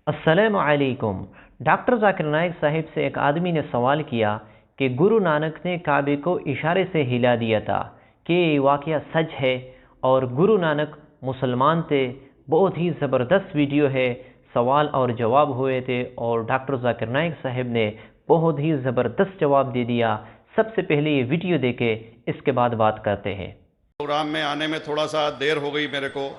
अस्सलाम वालेकुम। डॉक्टर जाकिर नाइक साहिब से एक आदमी ने सवाल किया कि गुरु नानक ने काबे को इशारे से हिला दिया था, कि ये वाक़या सच है और गुरु नानक मुसलमान थे। बहुत ही ज़बरदस्त वीडियो है। सवाल और जवाब हुए थे और डॉक्टर जाकिर नाइक साहिब ने बहुत ही ज़बरदस्त जवाब दे दिया। सबसे पहले ये वीडियो देखे, इसके बाद बात करते हैं। प्रोग्राम में आने में थोड़ा सा देर हो गई मेरे को,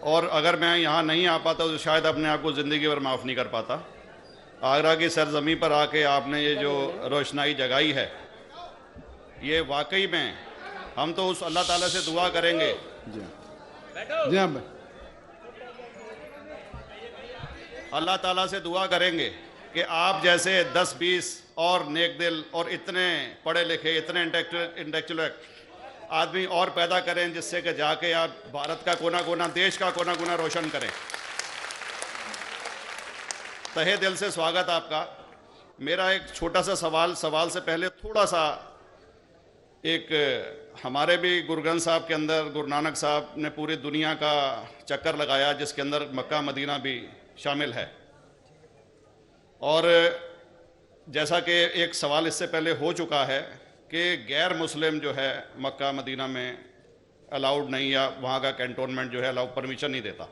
और अगर मैं यहाँ नहीं आ पाता तो शायद अपने आप को ज़िंदगी भर माफ़ नहीं कर पाता। आगरा की सरजमी पर आके आपने ये जो रोशनाई जगाई है, ये वाकई में हम तो उस अल्लाह ताला से दुआ करेंगे। जी हाँ अल्लाह ताला से दुआ करेंगे कि आप जैसे 10-20 और नेक दिल और इतने पढ़े लिखे, इतने इंटेलेक्चुअल आदमी और पैदा करें, जिससे कि जाके आप भारत का कोना कोना, देश का कोना कोना रोशन करें। तहे दिल से स्वागत आपका। मेरा एक छोटा सा सवाल से पहले थोड़ा सा हमारे भी गुरु ग्रंथ साहब के अंदर गुरु नानक साहब ने पूरी दुनिया का चक्कर लगाया, जिसके अंदर मक्का मदीना भी शामिल है। और जैसा कि एक सवाल इससे पहले हो चुका है कि गैर मुस्लिम जो है मक्का मदीना में अलाउड नहीं, या वहाँ का कैंटोनमेंट जो है अलाउ परमिशन नहीं देता।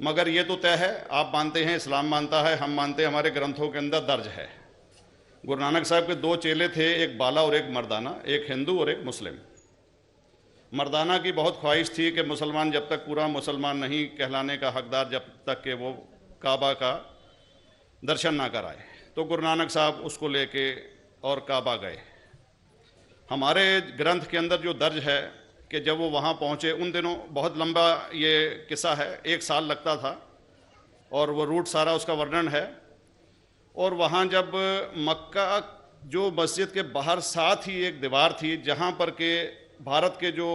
मगर ये तो तय है, आप मानते हैं, इस्लाम मानता है, हम मानते हैं, हमारे ग्रंथों के अंदर दर्ज है। गुरु नानक साहब के 2 चेले थे, एक बाला और एक मर्दाना, एक हिंदू और एक मुस्लिम। मर्दाना की बहुत ख्वाहिश थी कि मुसलमान जब तक पूरा मुसलमान नहीं कहलाने का हकदार, जब तक कि वो काबा का दर्शन ना कराए, तो गुरु नानक साहब उसको लेके और काबा गए। हमारे ग्रंथ के अंदर जो दर्ज है कि जब वो वहाँ पहुँचे, उन दिनों बहुत लंबा ये किस्सा है, 1 साल लगता था, और वो रूट सारा उसका वर्णन है। और वहाँ जब मक्का जो मस्जिद के बाहर साथ ही एक दीवार थी, जहाँ पर के भारत के जो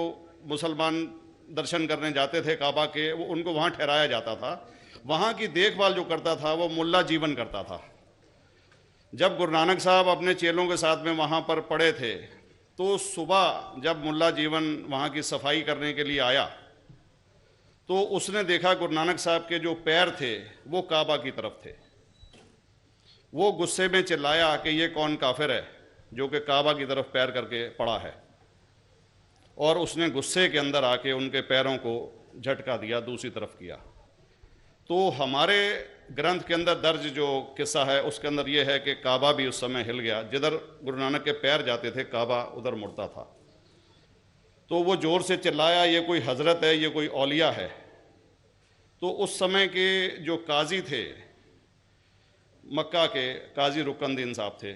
मुसलमान दर्शन करने जाते थे काबा के, वो उनको वहाँ ठहराया जाता था। वहाँ की देखभाल जो करता था वो मुल्ला जीवन करता था। जब गुरु नानक साहब अपने चेलों के साथ में वहाँ पर पड़े थे, तो सुबह जब मुल्ला जीवन वहाँ की सफाई करने के लिए आया, तो उसने देखा गुरु नानक साहब के जो पैर थे वो काबा की तरफ थे। वो गुस्से में चिल्लाया कि ये कौन काफिर है जो कि काबा की तरफ पैर करके पड़ा है, और उसने गुस्से के अंदर आके उनके पैरों को झटका दिया, दूसरी तरफ किया। तो हमारे ग्रंथ के अंदर दर्ज जो किस्सा है उसके अंदर ये है कि काबा भी उस समय हिल गया, जिधर गुरु नानक के पैर जाते थे काबा उधर मुड़ता था। तो वो ज़ोर से चिल्लाया, ये कोई हजरत है, ये कोई औलिया है। तो उस समय के जो काजी थे मक्का के, काजी रुकनदीन साहब थे,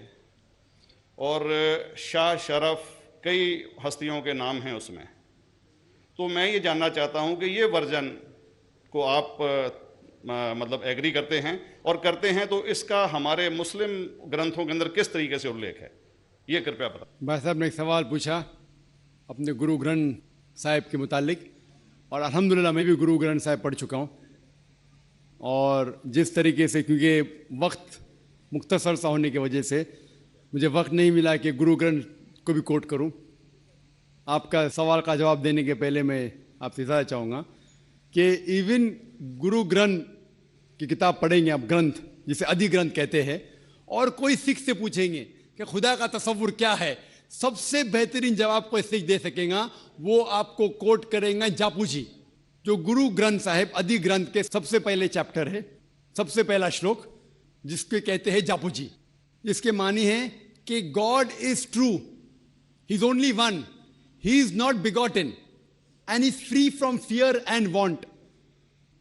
और शाह शरफ, कई हस्तियों के नाम हैं उसमें। तो मैं ये जानना चाहता हूँ कि ये वर्जन को आप मतलब एग्री करते हैं, और करते हैं तो इसका हमारे मुस्लिम ग्रंथों के अंदर किस तरीके से उल्लेख है, ये कृपया बता। भाई साहब ने एक सवाल पूछा अपने गुरु ग्रंथ साहिब के मुतालिक, और अल्हम्दुलिल्लाह मैं भी गुरु ग्रंथ साहिब पढ़ चुका हूँ। और जिस तरीके से, क्योंकि वक्त मुख्तसर सा होने की वजह से मुझे वक्त नहीं मिला कि गुरु ग्रंथ को भी कोट करूँ। आपका सवाल का जवाब देने के पहले मैं आपसे ज़्यादा चाहूँगा कि इवन गुरु ग्रंथ की किताब पढ़ेंगे आप, ग्रंथ जिसे आदि ग्रंथ कहते हैं, और कोई सिख से पूछेंगे कि खुदा का तसव्वुर क्या है, सबसे बेहतरीन जवाब कोई सिख दे सकेगा, वो आपको कोट करेंगे जापू जी, जो गुरु ग्रंथ साहिब आदि ग्रंथ के सबसे पहले चैप्टर है, सबसे पहला श्लोक, जिसके कहते हैं जापू जी। इसके मानी है कि God is true, he is only one, he is not begotten and is free from fear and want.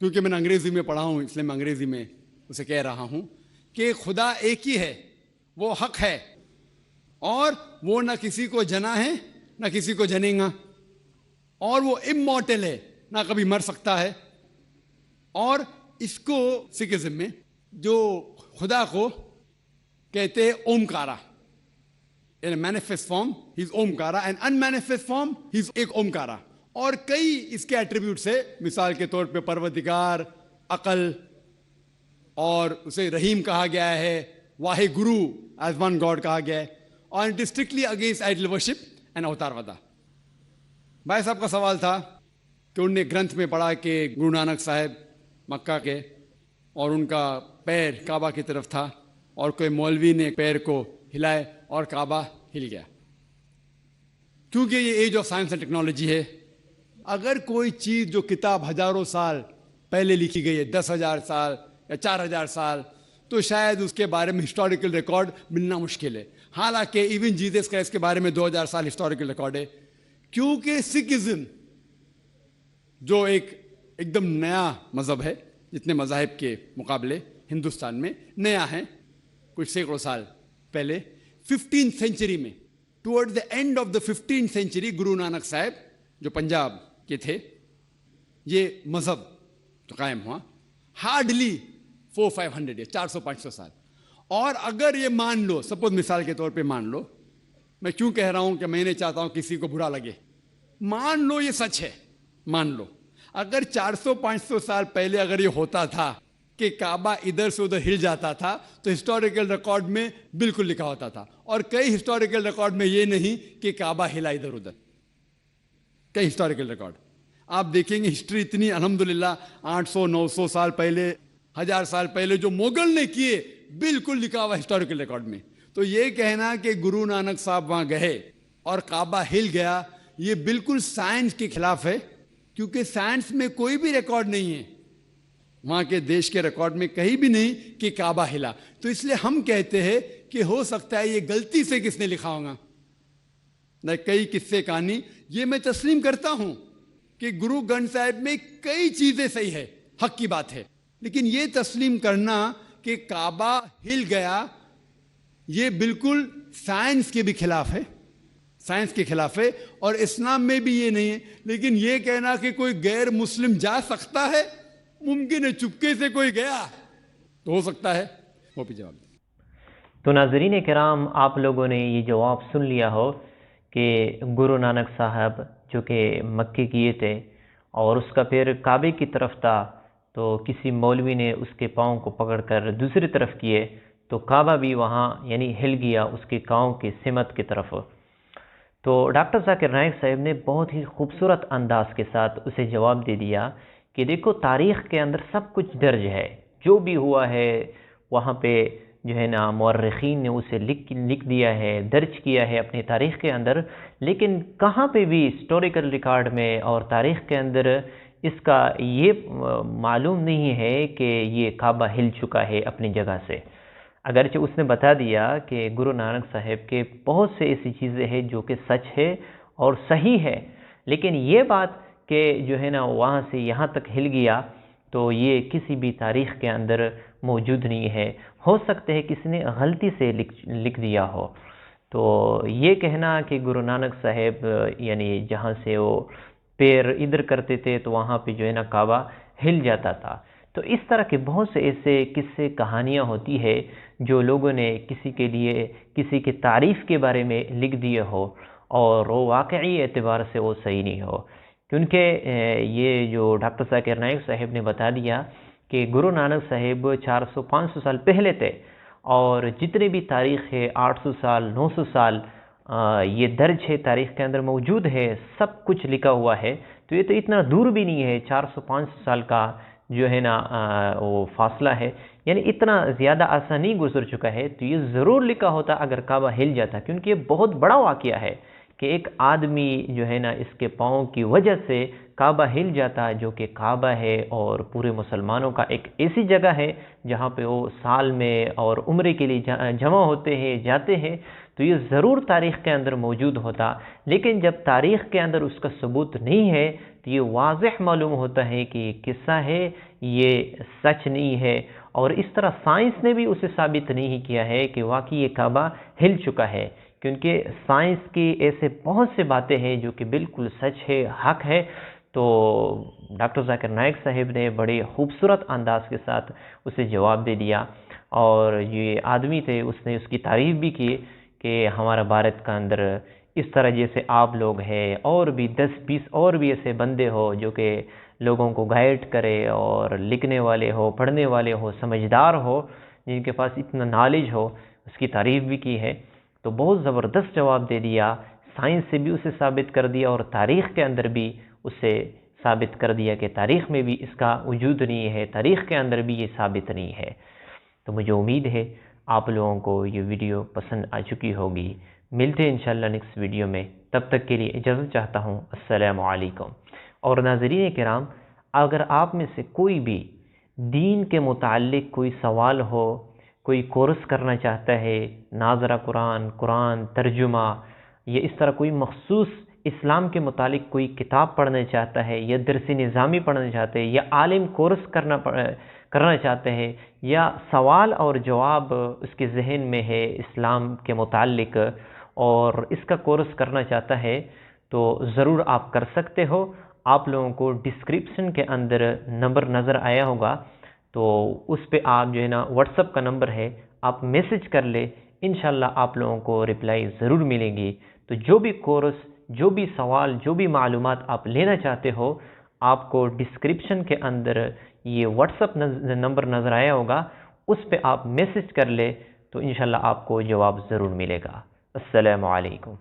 क्योंकि मैंने अंग्रेजी में पढ़ा हूं, इसलिए मैं अंग्रेजी में उसे कह रहा हूं कि खुदा एक ही है, वो हक है, और वो ना किसी को जना है ना किसी को जनेगा, और वो इमॉर्टल है, ना कभी मर सकता है। और इसको सिखिज्म में जो खुदा को कहते हैं Omkara, in manifest form he is Omkara, and unmanifest form he is एक ओमकारा। और कई इसके एट्रीब्यूट्स है, मिसाल के तौर पे परवरदिगार, अकल, और उसे रहीम कहा गया है, Wahe Guru as one God कहा गया है, और it is strictly against idol worship and Avatarvada. भाई साहब का सवाल था कि उनने ग्रंथ में पढ़ा कि गुरु नानक साहब मक्का के और उनका पैर काबा की तरफ था और कोई मौलवी ने पैर को हिलाए और काबा हिल गया। क्योंकि ये age of science and technology है, अगर कोई चीज़ जो किताब हजारों साल पहले लिखी गई है, 10,000 साल या 4,000 साल, तो शायद उसके बारे में हिस्टोरिकल रिकॉर्ड मिलना मुश्किल है। हालांकि इवन जीसस क्राइस्ट के बारे में 2000 साल हिस्टोरिकल रिकॉर्ड है, क्योंकि सिखिज्म जो एकदम नया मज़हब है, जितने मज़ाहिब के मुकाबले हिंदुस्तान में नया है, कुछ सैकड़ों साल पहले 15th सेंचुरी में, toward the end of the 15th century, Guru Nanak साहब जो पंजाब के थे, ये मज़हब तो कायम हुआ हार्डली 400-500 या 400-500 साल। और अगर ये मान लो, सपोज मिसाल के तौर पे मान लो, मैं क्यों कह रहा हूं कि मैं नहीं चाहता हूं किसी को बुरा लगे, मान लो ये सच है, मान लो अगर 400-500 साल पहले अगर ये होता था कि काबा इधर से उधर हिल जाता था, तो हिस्टोरिकल रिकॉर्ड में बिल्कुल लिखा होता था। और कई हिस्टोरिकल रिकॉर्ड में ये नहीं कि काबा हिला इधर उधर, कई हिस्टोरिकल रिकॉर्ड आप देखेंगे। हिस्ट्री इतनी अल्हम्दुलिल्लाह 800-900 साल पहले, 1000 साल पहले जो मुगल ने किए, बिल्कुल लिखा हुआ हिस्टोरिकल रिकॉर्ड में। तो ये कहना कि गुरु नानक साहब वहां गए और काबा हिल गया, ये बिल्कुल साइंस के खिलाफ है, क्योंकि साइंस में कोई भी रिकॉर्ड नहीं है, वहां के देश के रिकॉर्ड में कहीं भी नहीं कि काबा हिला। तो इसलिए हम कहते हैं कि हो सकता है ये गलती से किसने लिखा होगा न, कई किस्से कहानी, ये मैं तस्लीम करता हूं कि गुरु ग्रंथ साहिब में कई चीजें सही है, हक की बात है, लेकिन ये तस्लीम करना कि काबा हिल गया, ये बिल्कुल साइंस के भी खिलाफ है, साइंस के खिलाफ है। और इस्लाम में भी ये नहीं है। लेकिन ये कहना कि कोई गैर मुस्लिम जा सकता है, मुमकिन है, चुपके से कोई गया तो हो सकता है, वो भी जवाब। तो नाज़रीन किराम, आप लोगों ने ये जवाब सुन लिया हो कि गुरु नानक साहब जो कि मक्के किए थे और उसका पैर काबे की तरफ था, तो किसी मौलवी ने उसके पाँव को पकड़कर दूसरी तरफ किए, तो काबा भी वहाँ यानी हिल गया उसके पाँव की सिमत की तरफ। तो डॉक्टर जाकिर नाइक साहब ने बहुत ही खूबसूरत अंदाज के साथ उसे जवाब दे दिया कि देखो, तारीख़ के अंदर सब कुछ दर्ज है, जो भी हुआ है वहाँ पे जो है ना मुअर्रिखीन ने उसे लिख दिया है, दर्ज किया है अपनी तारीख़ के अंदर। लेकिन कहाँ पे भी हिस्टोरिकल रिकॉर्ड में और तारीख़ के अंदर इसका ये मालूम नहीं है कि ये काबा हिल चुका है अपनी जगह से। अगरचे उसने बता दिया कि गुरु नानक साहब के बहुत से ऐसी चीज़ें हैं जो कि सच है और सही है, लेकिन ये बात कि जो है ना वहाँ से यहाँ तक हिल गया, तो ये किसी भी तारीख़ के अंदर मौजूद नहीं है। हो सकते है किसी ने गलती से लिख दिया हो। तो ये कहना कि गुरु नानक साहब यानी जहाँ से वो पैर इधर करते थे तो वहाँ पे जो है ना काबा हिल जाता था। तो इस तरह के बहुत से ऐसे किस्से कहानियाँ होती है जो लोगों ने किसी के लिए किसी की तारीफ़ के बारे में लिख दिए हो और वो वाकई एतबार से वो सही नहीं हो। क्योंकि ये जो डॉक्टर जाकिर नाइक साहब ने बता दिया कि गुरु नानक साहब 400-500 साल पहले थे और जितने भी तारीख़ है 800 साल 900 साल ये दर्ज है, तारीख़ के अंदर मौजूद है, सब कुछ लिखा हुआ है। तो ये तो इतना दूर भी नहीं है, 400-500 साल का जो है ना वो फासला है, यानी इतना ज़्यादा आसान नहीं गुजर चुका है। तो ये ज़रूर लिखा होता अगर काबा हिल जाता, क्योंकि ये बहुत बड़ा वाक़या है कि एक आदमी जो है ना इसके पाँव की वजह से काबा हिल जाता, जो कि काबा है और पूरे मुसलमानों का एक ऐसी जगह है जहाँ पे वो साल में और उम्रे के लिए जमा होते हैं, जाते हैं। तो ये ज़रूर तारीख़ के अंदर मौजूद होता, लेकिन जब तारीख़ के अंदर उसका सबूत नहीं है तो ये वाज़ेह मालूम होता है कि ये किस्सा है, ये सच नहीं है। और इस तरह साइंस ने भी उसे साबित नहीं किया है कि वाकई ये काबा हिल चुका है, क्योंकि साइंस की ऐसे बहुत से बातें हैं जो कि बिल्कुल सच है, हक है। तो डॉक्टर जाकिर नाइक साहब ने बड़े खूबसूरत अंदाज के साथ उसे जवाब दे दिया। और ये आदमी थे, उसने उसकी तारीफ़ भी की कि हमारा भारत का अंदर इस तरह जैसे आप लोग हैं और भी 10-20 और भी ऐसे बंदे हो जो कि लोगों को गाइड करे और लिखने वाले हो, पढ़ने वाले हो, समझदार हो, जिनके पास इतना नॉलेज हो, उसकी तारीफ़ भी की है। तो बहुत ज़बरदस्त जवाब दे दिया, साइंस से भी उसे साबित कर दिया और तारीख़ के अंदर भी उसे साबित कर दिया कि तारीख़ में भी इसका वजूद नहीं है, तारीख़ के अंदर भी ये साबित नहीं है। तो मुझे उम्मीद है आप लोगों को ये वीडियो पसंद आ चुकी होगी। मिलते हैं इंशाल्लाह नेक्स्ट वीडियो में, तब तक के लिए इजाज़त चाहता हूँ। अस्सलामु अलैकुम। और नाज़रीन किराम, अगर आप में से कोई भी दीन के मुताल्लिक़ कोई सवाल हो, कोई कोर्स करना चाहता है, नाज़रा कुरान, कुरान तर्जुमा, या इस तरह कोई मखसूस इस्लाम के मुतालिक कोई किताब पढ़ना चाहता है, या दरस निज़ामी पढ़ना चाहते हैं, या आलिम कोर्स करना चाहते हैं, या सवाल और जवाब उसके जहन में है इस्लाम के मुतालिक और इसका कोर्स करना चाहता है, तो ज़रूर आप कर सकते हो। आप लोगों को डिस्क्रिप्शन के अंदर नंबर नज़र आया होगा, तो उस पे आप जो है ना, व्हाट्सअप का नंबर है, आप मैसेज कर ले, इंशाल्लाह आप लोगों को रिप्लाई ज़रूर मिलेगी। तो जो भी कोर्स, जो भी सवाल, जो भी मालूमात आप लेना चाहते हो, आपको डिस्क्रिप्शन के अंदर ये व्हाट्सअप नंबर नज़र आया होगा, उस पे आप मैसेज कर ले, तो इंशाल्लाह आपको जवाब ज़रूर मिलेगा। अस्सलामु अलैकुम।